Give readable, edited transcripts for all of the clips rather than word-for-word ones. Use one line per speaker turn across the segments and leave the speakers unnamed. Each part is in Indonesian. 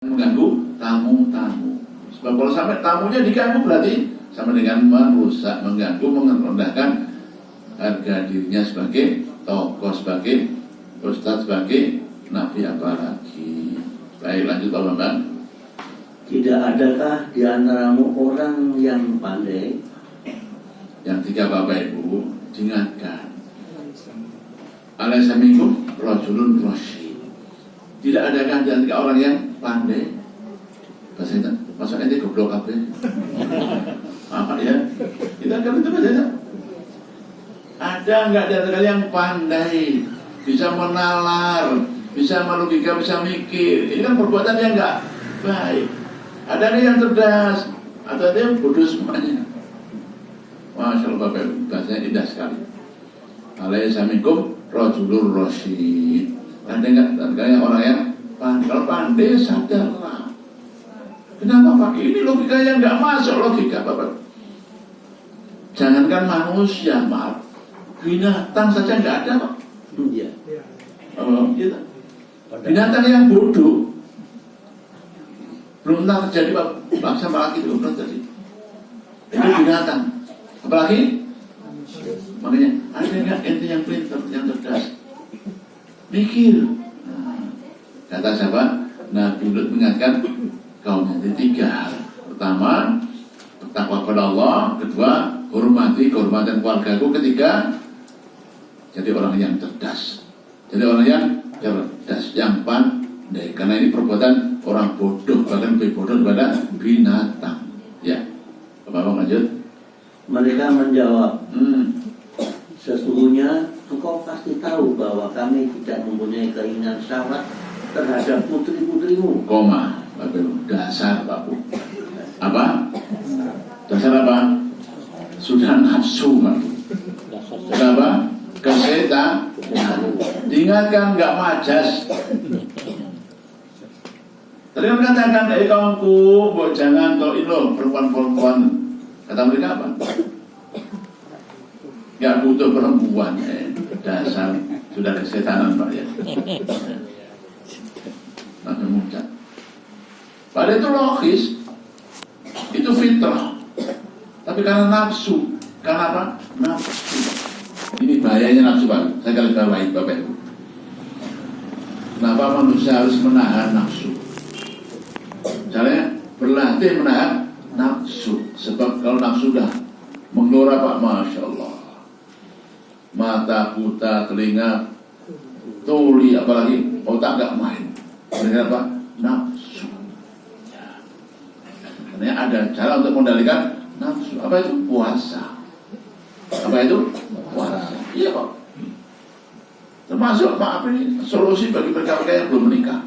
mengganggu tamu-tamu. Sebab kalau sampai tamunya diganggu berarti sama dengan merusak, mengganggu, merendahkan harga dirinya sebagai tokoh, sebagai ustadz, sebagai nabi, apalagi. Baik, lanjut Pak Bambang.
Tidak adakah di antaramu orang yang pandai?
Yang tiga Bapak Ibu diingatkan. Alaysa minkum rajulun rasyid. Tidak adakah di antara orang yang pandai? Bahasa masa ini goblok apa? Apa ya? Kita akan itu saja. Ada enggak di antara yang pandai, bisa menalar, bisa melogika, bisa mikir? Ini kan perbuatan yang enggak baik. Ada yang cerdas, ada yang bodoh semuanya. Masya Allah Bapak Ibu, bahasanya indah sekali. Alaysa minkum rajulun rasyid. Ada enggak yang orang yang pandai? Kalau pandai sadarlah. Kenapa Pak? Ini logikanya enggak masuk logika Bapak. Jangankan manusia, maaf, binatang saja enggak ada Pak.
Iya.
Gitu. Binatang yang bodoh belum pernah terjadi Pak. Bangsa lagi belum pernah terjadi. Itu binatang. Apalagi makanya ada enggak ente yang pintar, yang cerdas, mikir. Kata siapa? Nabi Lut mengingatkan kaum yang tiga. Pertama, bertakwa kepada Allah. Kedua, hormati kehormatan keluargaku. Ketiga, jadi orang yang cerdas. Jadi orang yang cerdas, yang pandai. Karena ini perbuatan orang bodoh, bahkan lebih bodoh daripada binatang. Ya, Bapak lanjut.
Mereka menjawab, sesungguhnya engkau pasti tahu bahwa kami tidak mempunyai keinginan syahwat terhadap putri-putrimu.
Koma, Bapak, dasar Bapak. Apa? Dasar apa? Sudah nafsu Bapak. Kenapa? Kesetan. Diingatkan nggak majas. Tadi kan katakan, kaumku, buat jangan kalau ini perempuan-perempuan. Kata mereka apa? Nggak butuh perempuan. Dasar sudah kesetanan Pak ya. Nabi Muhammad. Padahal itu logis, itu fitrah. Tapi karena nafsu, karena apa? Nafsu. Ini bahayanya nafsu Pak. Saya kali bawain Bapak Ibu. Kenapa manusia harus menahan nafsu? Caranya berlatih menahan nafsu. Sebab kalau nafsu sudah menggelora Pak, Masya Allah, mata, buta, telinga, tuli, apalagi otak nggak main. Mereka apa? Nafsu. Ya. Karena ada cara untuk mengendalikan nafsu. Apa itu? Puasa. Apa itu? Puasa. Iya Pak. Termasuk maaf ini solusi bagi mereka yang belum menikah.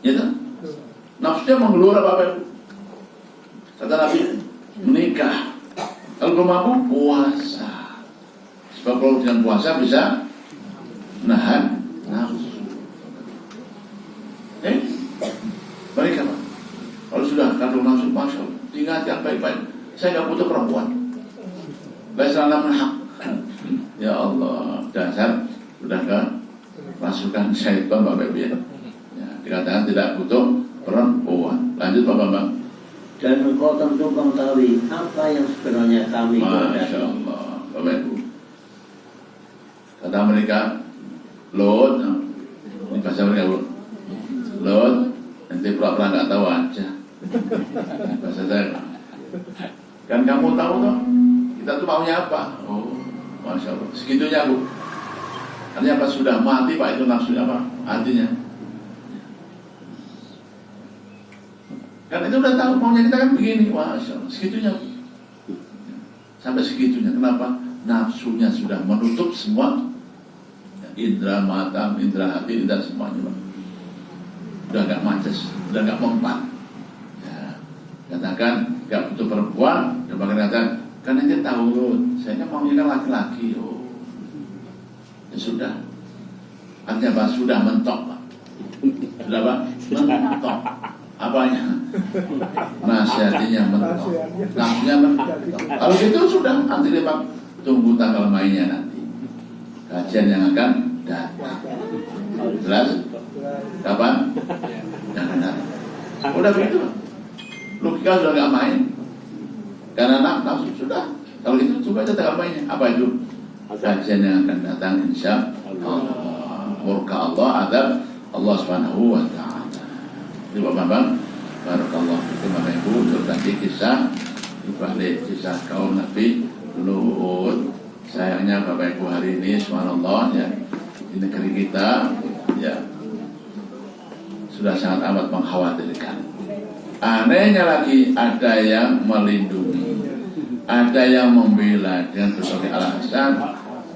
Gitu. Nafsunya menggelora Bapak Ibu. Kata Nabi, menikah. Kalau belum mampu, puasa. Sebab kalau dengan puasa bisa menahan nafsu. Mereka Pak, kalau sudah kandung nafsu, Masya Allah, diingatkan baik-baik. Saya nggak butuh perempuan. Baiklah hak. Ya Allah, dasar sudah ke pasukan syaitan Bapak Ibu ya. Dikatakan tidak butuh perempuan. Lanjut Pak Bambang.
Dan engkau tentu mengetahui apa yang sebenarnya kami
Masya
kehendaki.
Allah, Bapak Ibu. Kata mereka, Lot, ini bahasa mereka Lot, nanti pura-pura nggak tahu aja. Bahasa saya. Kan kamu tahu toh, kita tuh maunya apa? Oh, Masya Allah. Segitunya Bu. Artinya apa? Sudah mati Pak itu nafsunya apa? Artinya. Karena itu udah tahu maunya kita kan begini. Masya Allah. Segitunya Bu. Sampai segitunya. Kenapa? Nafsunya sudah menutup semua indra mata, indra hati, indra semuanya Pak. Udah gak majas, udah gak mempan. Ya, katakan gak butuh perempuan, dan bahkan katakan kan ente tahu, saya kan maunya kan laki-laki. Oh, ya sudah. Artinya apa? Sudah mentok Pak. Sudah Pak? Mentok. Apanya? Nasihatnya mentok. Nafsunya mentok. Kalau gitu sudah, nanti Pak tunggu tanggal mainnya nanti. Kajian yang akan datang. Jelas? Kapan? Yang akan datang. Udah gitu. Logika sudah nggak main. Karena nafsu sudah. Kalau itu coba aja tanggal mainnya. Apa itu? Kajian yang akan datang insya Allah. Murka Allah, adab Allah Subhanahu wa ta'ala. Ini Bapak Bang, barakallahu fikum Bapak Ibu, berbagi kisah dibalik kisah kaum Nabi Lut. Sayangnya Bapak Ibu hari ini subhanallah ya, di negeri kita ya sudah sangat amat mengkhawatirkan. Anehnya lagi ada yang melindungi, ada yang membela dengan berbagai alasan.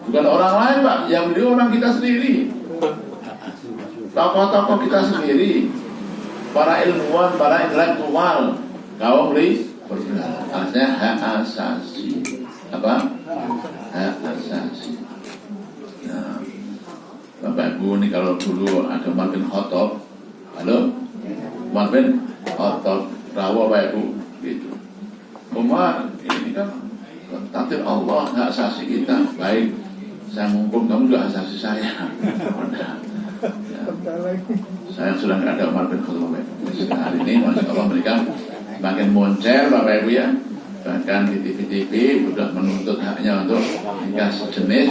Bukan orang lain Pak, yang beli orang kita sendiri, tokoh-tokoh kita sendiri, para ilmuwan, para intelektual, kaum berbeda. Alasannya hak asasi. Apa? Hak asasi. Nah, Bapak Ibu ini kalau dulu ada Umar bin Khattab, halo, Umar bin Khattab, rawa Bapak Ibu, gitu. Umar, ini kan takdir Allah, hak asasi kita, baik. Saya mumpung kamu juga asasi saya. Nah, ya. Saya sudah nggak ada Umar bin Khattab. Hari ini, masya Allah mereka makin moncer Bapak Ibu ya. Bahkan di TV-TV sudah menuntut haknya untuk nikah sejenis.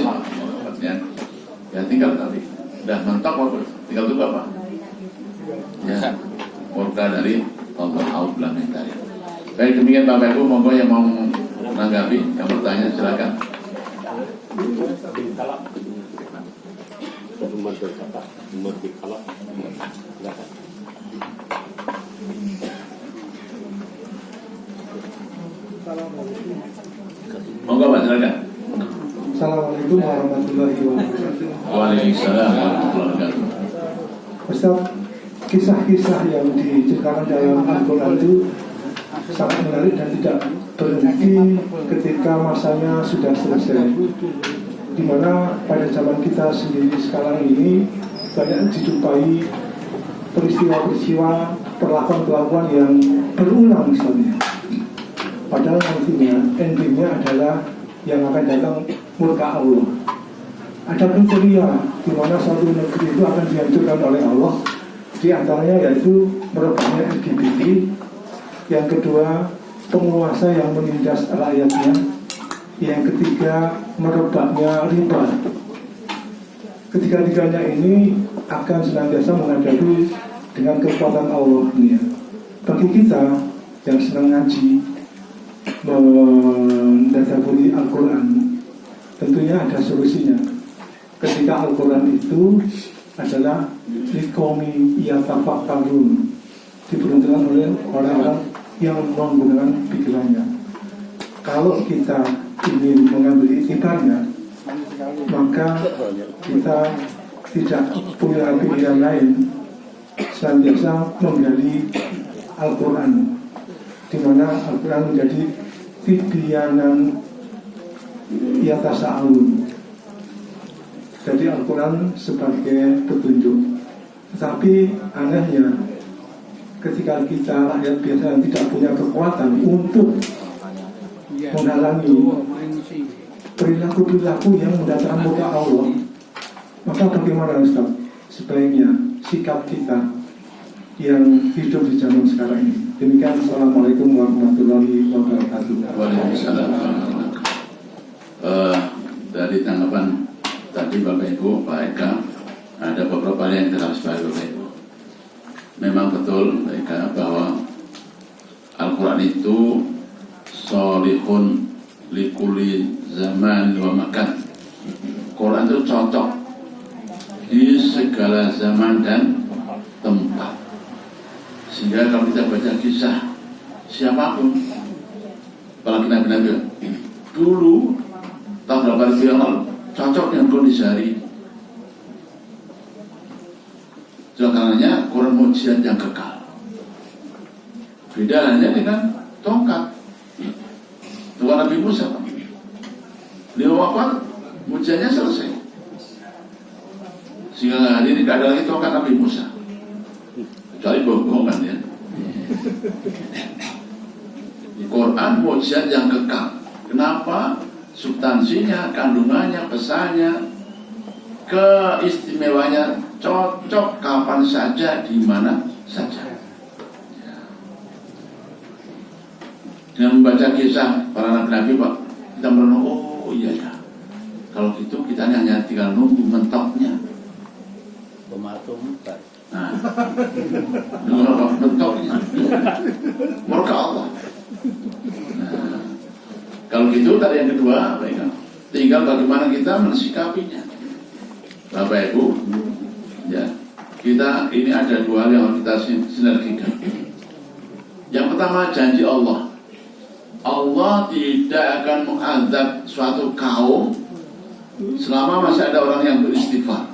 Ya tinggal tapi sudah mentok apa? Tinggal tunggu apa? Ya, murka dari Allah Al-Blamintari. Baik, demikian Bapak Ibu, monggo yang mau menanggapi, yang bertanya silakan. Monggo Pak, silakan.
Assalamualaikum warahmatullahi wabarakatuh.
Waalaikumsalam warahmatullahi wabarakatuh.
Ustaz, kisah-kisah yang diceritakan dalam Al-Quran itu sangat menarik dan tidak berhenti ketika masanya sudah selesai. Di mana pada zaman kita sendiri sekarang ini banyak dijumpai peristiwa-peristiwa perlakuan-perlakuan yang berulang misalnya. Padahal nantinya endingnya adalah yang akan datang murka Allah. Ada kriteria di mana suatu negeri itu akan dihancurkan oleh Allah. Di antaranya yaitu merebaknya LGBT. Yang kedua, penguasa yang menindas rakyatnya. Yang ketiga, merebaknya riba. Ketiga-tiganya ini akan senantiasa menghadapi dengan kekuatan Allah. Bagi kita yang senang ngaji, mendadaburi Al-Quran, tentunya ada solusinya. Ketika Al-Quran itu adalah likomi yatafakkarun, diperuntukkan oleh orang-orang yang menggunakan pikirannya. Kalau kita ingin mengambil iktibarnya, maka kita tidak punya pilihan lain, senantiasa menggali Al-Quran, di mana Al-Quran menjadi tibyanan yatasa'alun. Jadi Al-Quran sebagai petunjuk. Tetapi anehnya, ketika kita rakyat biasa yang tidak punya kekuatan untuk menghalangi perilaku-perilaku yang mendatangkan murka Allah, maka bagaimana Ustaz? Sebaiknya sikap kita yang hidup di zaman sekarang ini. Demikian, Assalamualaikum warahmatullahi wabarakatuh.
Waalaikumsalam. Dari tanggapan tadi Bapak Ibu, Pak Eka, ada beberapa yang harus Bapak Ibu. Memang betul Pak Eka bahwa Al-Quran itu solihun likuli zaman wa makan. Quran itu cocok di segala zaman dan tempat. Sehingga kalau kita baca kisah siapapun, apalagi Nabi-Nabi dulu tahun berapa ribu yang lalu, cocok dengan kondisi hari ini. Karenanya Quran mukjizat yang kekal. Beda hanya dengan tongkat. Tuhan Nabi Musa, dia wafat, mukjizatnya selesai. Sehingga hari ini tidak ada lagi tongkat Nabi Musa. Kecuali bohongan ya. Di Quran mukjizat yang kekal. Kenapa? Substansinya, kandungannya, pesannya, keistimewanya cocok kapan saja, di mana saja. Ya. Dengan membaca kisah para nabi-nabi, Pak, kita merenung, oh iya ya. Kalau gitu kita hanya tinggal nunggu mentoknya. Nah, nunggu mentoknya. Murka Allah. Nah, kalau gitu tadi yang kedua, tinggal bagaimana kita mensikapinya. Bapak Ibu, ya, kita ini ada dua hal yang harus kita sinergikan. Yang pertama, janji Allah. Allah tidak akan mengazab suatu kaum selama masih ada orang yang beristighfar.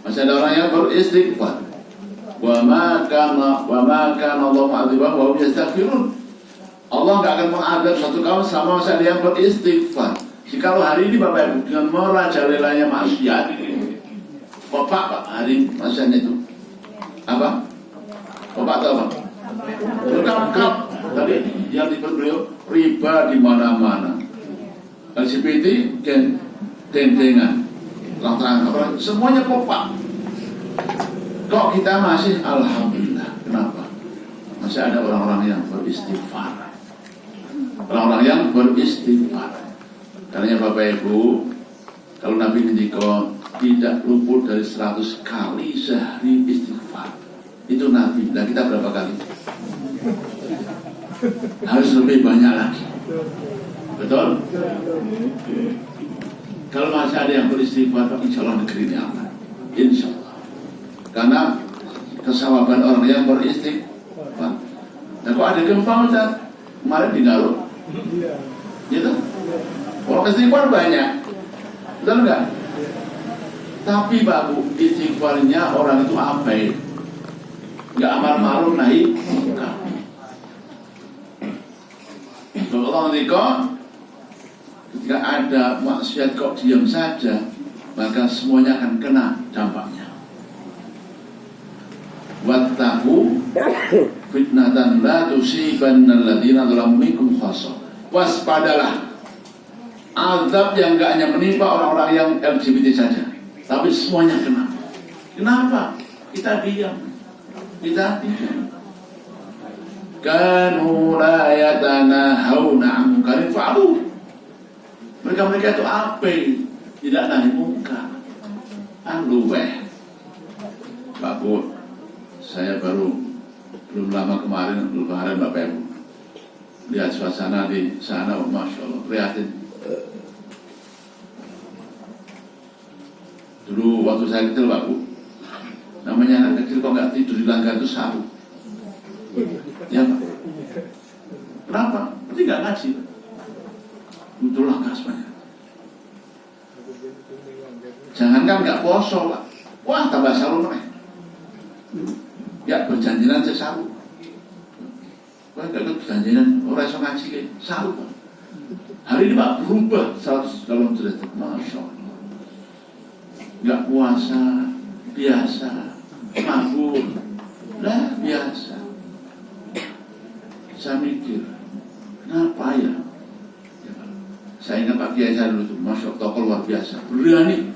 Masih ada orang yang beristighfar. Wa ma kana Allah mu'adzibahum wa hum yastaghfirun. Allah nggak akan mengazab suatu kaum selama masih ada yang beristighfar. Jikalau hari ini Bapak Ibu dengan merajalelanya maksiat, Pak hari masanya itu apa? Bapak tahu apa? Lengkap. Tadi yang disebut beliau riba di mana-mana. LGBT dendengan, terang-terang apa? Semuanya Pak. Kok kita masih alhamdulillah? Kenapa? Masih ada orang-orang yang beristighfar. Orang-orang yang beristighfar. Karena Bapak Ibu, kalau Nabi ngendika tidak luput dari 100 kali sehari istighfar. Itu Nabi. Nah kita berapa kali? Harus lebih banyak lagi. Betul? Kalau masih ada yang beristighfar, insya Allah negeri ini aman. Insya Allah. Karena kesawaban orang yang beristighfar. Nah kok ada gempa Ustaz? Kemarin di Garut. Gitu? Orang istighfar banyak. Betul enggak? Tapi Pak Bu, istighfarnya orang itu apa ya? Enggak amar ma'ruf nahi munkar. Kalau Allah ngendika, ketika ada maksiat kok diam saja, maka semuanya akan kena dampaknya. Wattaqu fitnatan la tusibanna alladziina zalamu minkum khassah. Waspadalah azab yang enggak hanya menimpa orang-orang yang LGBT saja, tapi semuanya kena. Kenapa? Kita diam. Kanu la yatanahawna 'an munkarin fa'aluh. Mereka itu apa? Tidak nahi munkar. Luweh. Pak Bu, saya belum lama kemarin Bapak Ibu lihat suasana di sana, Masya Allah, prihatin. Dulu waktu saya kecil Pak Bu, namanya anak kecil kok nggak tidur di langgar itu saru. Ya Pak. Kenapa? Berarti nggak ngaji. Butuh langkah semuanya. Jangankan nggak poso Pak, wah tambah saru nih. Ya berjanjinan sesaru. Wah nggak berjanjinan orang yang ngaji kan saru Pak. Hari ini Pak berubah 100 derajat, Masya Allah. Nggak puasa biasa, mabuk, lah biasa. Saya mikir, kenapa ya? Saya ingat Pak Kiai saya dulu tuh, Masya Allah, tokoh luar biasa, berani.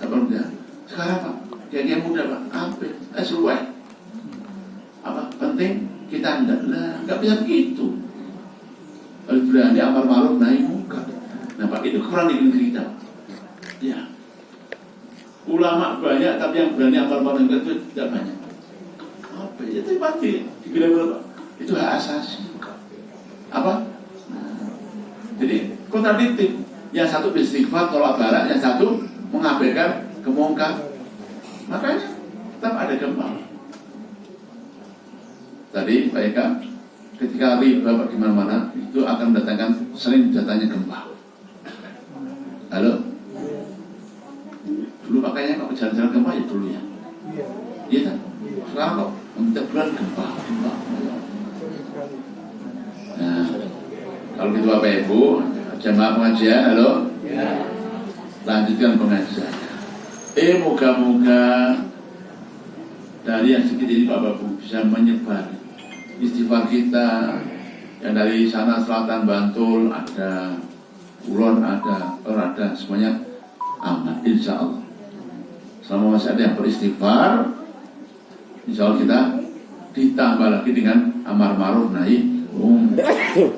Apa dia? Sekarang Pak, Kiai muda Pak, apa? Seluai. Apa penting kita nggak bisa begitu. Harus berani amar ma'ruf nahi munkar. Nah Pak, itu kurang di negeri kita. Ya. Ulama banyak, tapi yang berani amar ma'ruf nahi munkar itu tidak banyak. Apa? Itu pasti dibilang Pak. Itu hak asasi. Apa? Jadi kontradiktif. Yang satu beristighfar tolak barat, yang satu mengabaikan kemungkar. Makanya tetap ada gempa. Tadi Pak Eka, ketika riba di mana-mana itu akan mendatangkan sering datangnya gempa. Halo? Dulu makanya kok jalan-jalan gempa ya dulu ya. Iya kan? Sekarang kok setiap bulan gempa. Nah, kalau gitu Bapak Ibu, jamaah pengajian, halo? Ya. Lanjutkan pengajian. Moga-moga dari yang sedikit ini Bapak Ibu bisa menyebar istighfar kita yang dari sana selatan Bantul ada, Kulon ada, semuanya aman, insya Allah. Selama masih ada yang beristighfar, insya Allah kita ditambah lagi dengan amar ma'ruf nahi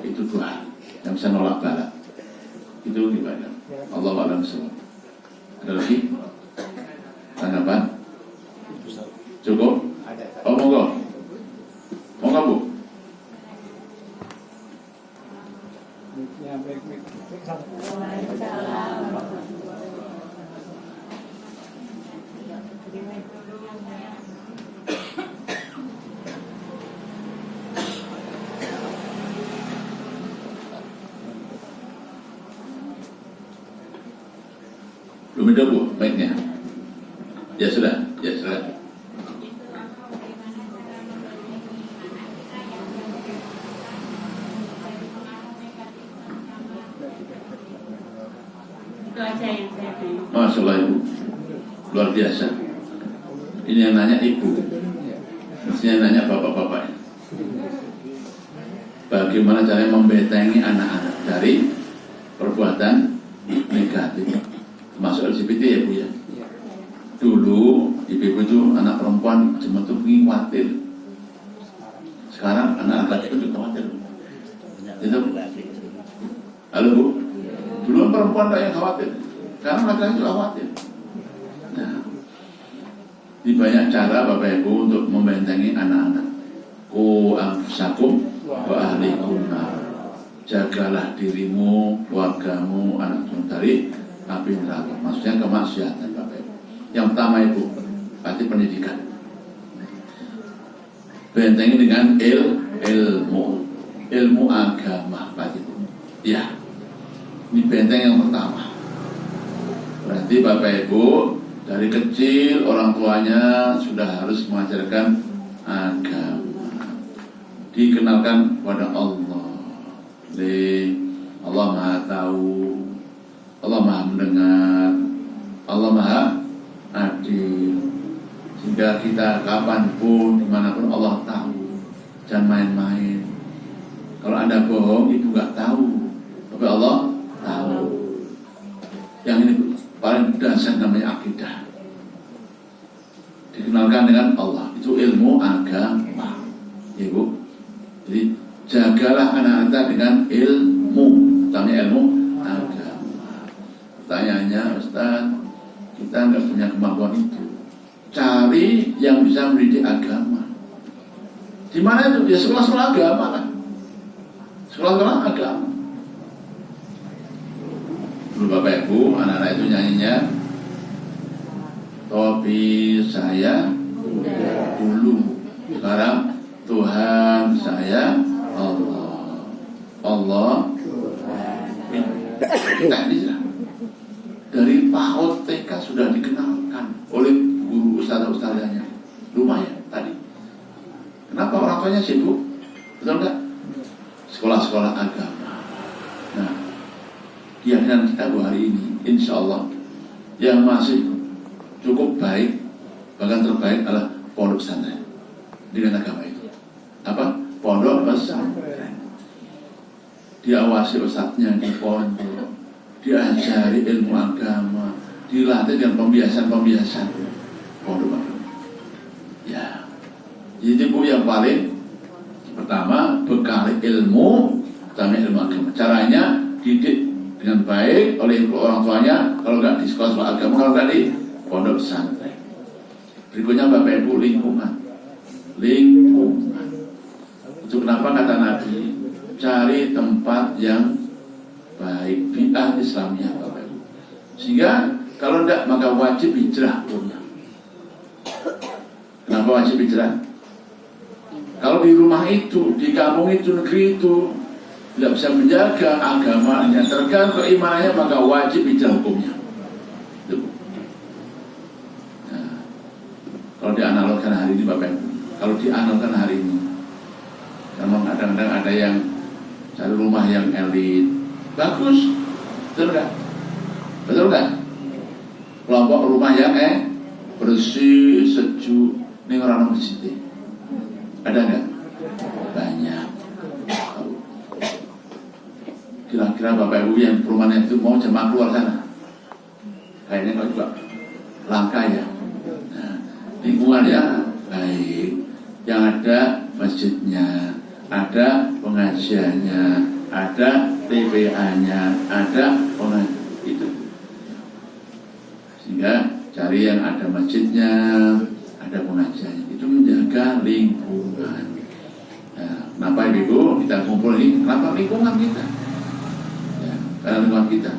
itu 2 hal yang bisa nolak bala. Itu ibadah. Allah a'lam bishawab. Ada lagi tanggapan? Cukup? Oh, monggo Bu. Belum ada Bu, baiknya. Ya sudah.
Itu aja yang saya tanya.
Masya Allah Ibu, luar biasa. Ini yang nanya Ibu, mestinya nanya bapak-bapak. Bagaimana caranya membentengi anak-anak dari perbuatan negatif, termasuk LGBT ya Bu ya. Dulu ibu itu anak perempuan cuma tuh khawatir. Sekarang anak-anak itu juga khawatir. Itu. Halo Bu. Dulu perempuan tak yang khawatir. Sekarang laki-laki juga khawatir. Nah, di banyak cara Bapak Ibu untuk membentengi anak-anak. Qu anfusakum wa ahlikum nar. Jagalah dirimu, keluargamu, anak dari api neraka. Maksudnya kemaksiatan Bapak Ibu. Yang pertama Ibu, berarti pendidikan. Bentengi dengan ilmu agama Pak Ibu. Ya, ini benteng yang pertama. Berarti Bapak Ibu dari kecil orang tuanya sudah harus mengajarkan agama, dikenalkan kepada Allah. Allah Maha Tahu, Allah Maha Mendengar, Allah Maha Adil. Sehingga kita kapanpun, dimanapun Allah tahu. Jangan main-main. Kalau Anda bohong, Ibu nggak tahu, tapi Allah tahu. Yang ini paling dasar namanya akidah. Dikenalkan dengan Allah. Itu ilmu agama, Ibu. Jadi jagalah anak Anda dengan ilmu, namanya ilmu agama. Pertanyaannya, Ustaz, kita nggak punya kemampuan itu. Cari yang bisa mendidik agama. Di mana itu? Ya sekolah-sekolah agama kan. Sekolah-sekolah agama. Dulu Bapak Ibu, anak-anak itu nyanyinya topi saya dulu. Sekarang Tuhan saya Allah. Allah teknisnya dari PAUD TK sudah dikenalkan oleh guru ustadzah-ustadzahnya. Lumayan tadi. Kenapa orang tuanya sibuk? Betul enggak? Sekolah-sekolah agama. Nah, keyakinan kita hari ini, insya Allah yang masih cukup baik, bahkan terbaik adalah pondok pesantren dengan agama itu. Apa? Pondok pesantren. Diawasi ustadznya di pondok, diajari ilmu agama, dilatih dengan pembiasan-pembiasan pondok agama. Ya, jadi Bu yang paling pertama bekali ilmu, pertama ilmu agama. Caranya didik dengan baik oleh orang tuanya, kalau nggak di sekolah agama, kalau nggak di pondok pesantren. Berikutnya Bapak Ibu lingkungan. Itu kenapa kata Nabi, cari tempat yang baik, bid'ah Islamiyah Bapak Ibu. Sehingga kalau tidak maka wajib hijrah punya. Kenapa wajib hijrah? Kalau di rumah itu, di kampung itu, negeri itu tidak bisa menjaga agamanya, terganggu keimanannya, maka wajib hijrah hukumnya. Nah, kalau dianalogkan hari ini Bapak Ibu, kalau dianalogkan hari ini, memang kadang-kadang ada yang cari rumah yang elit, bagus, betul nggak? Betul nggak? Kelompok rumah yang bersih, sejuk, ini orang bersih. Ada nggak? Banyak. Kira-kira Bapak Ibu yang perumahan itu mau jemaah keluar sana? Kayaknya kok juga langka ya. Nah, lingkungan ya baik, yang ada masjidnya, ada pengajiannya, ada TPA-nya, ada itu. Sehingga cari yang ada masjidnya, ada pengajiannya. Itu menjaga lingkungan. Nah, kenapa Ibu kita kumpul ini? Kenapa lingkungan kita? Ya, karena lingkungan kita.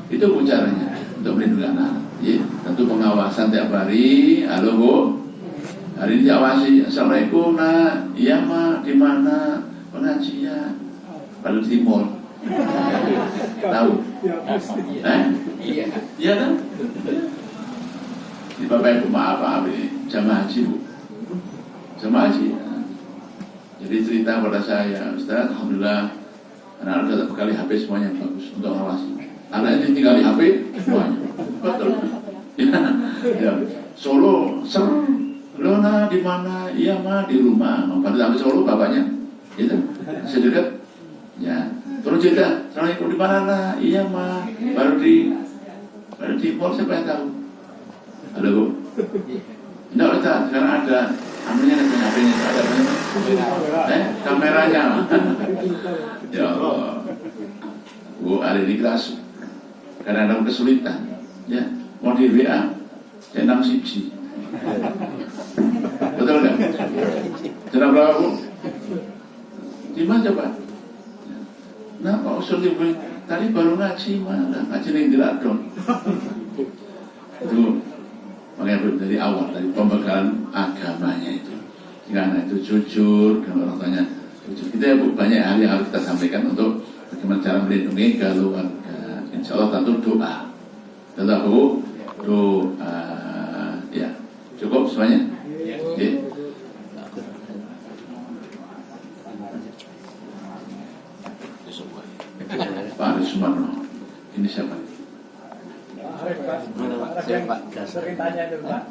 Itu caranya untuk melindungi anak. Ya, tentu pengawasan tiap hari. Halo Bu, hari ini diawasi. Assalamualaikum nak. Iya mak, di mana pengajian? Pada Timur. Tahu? Iya kan? Di Bapak Ibu maaf ini jamaah haji Bu, jamaah haji. Jadi cerita pada saya, Ustaz, alhamdulillah anak-anak sudah bekali HP semuanya bagus untuk awasi. Anaknya tinggal di HP semuanya. Betul. Ya. Solo seru. Lona di mana? Iya mah di rumah. Pada sampai Solo bapaknya, gitu. Sedekat. Ya. Terus cerita, Assalamualaikum di mana lah? Iya mah. Baru di mall siapa yang tahu? Halo Bu. Tidak Ustaz, sekarang ada anunya HP-nya ada kameranya. Ya Allah. Bu, hari ini kelas karena ada kesulitan, ya mau di WA, jenang siji. Betul nggak? Jenang berapa Bu? 5 coba. Nah Pak Usul Ibu tadi baru ngaji mana? Ngaji yang diladon. Itu makanya dari awal dari pembekalan agamanya itu. Jika anak itu jujur, kalau orang tanya jujur, kita ya Bu, banyak hal yang harus kita sampaikan untuk bagaimana cara melindungi keluarga. Insya Allah tentu doa. Tentu apa Bu? Doa. Ya, cukup semuanya. Ya. Pak Sumarno, ini siapa?
Sering tanya itu Pak.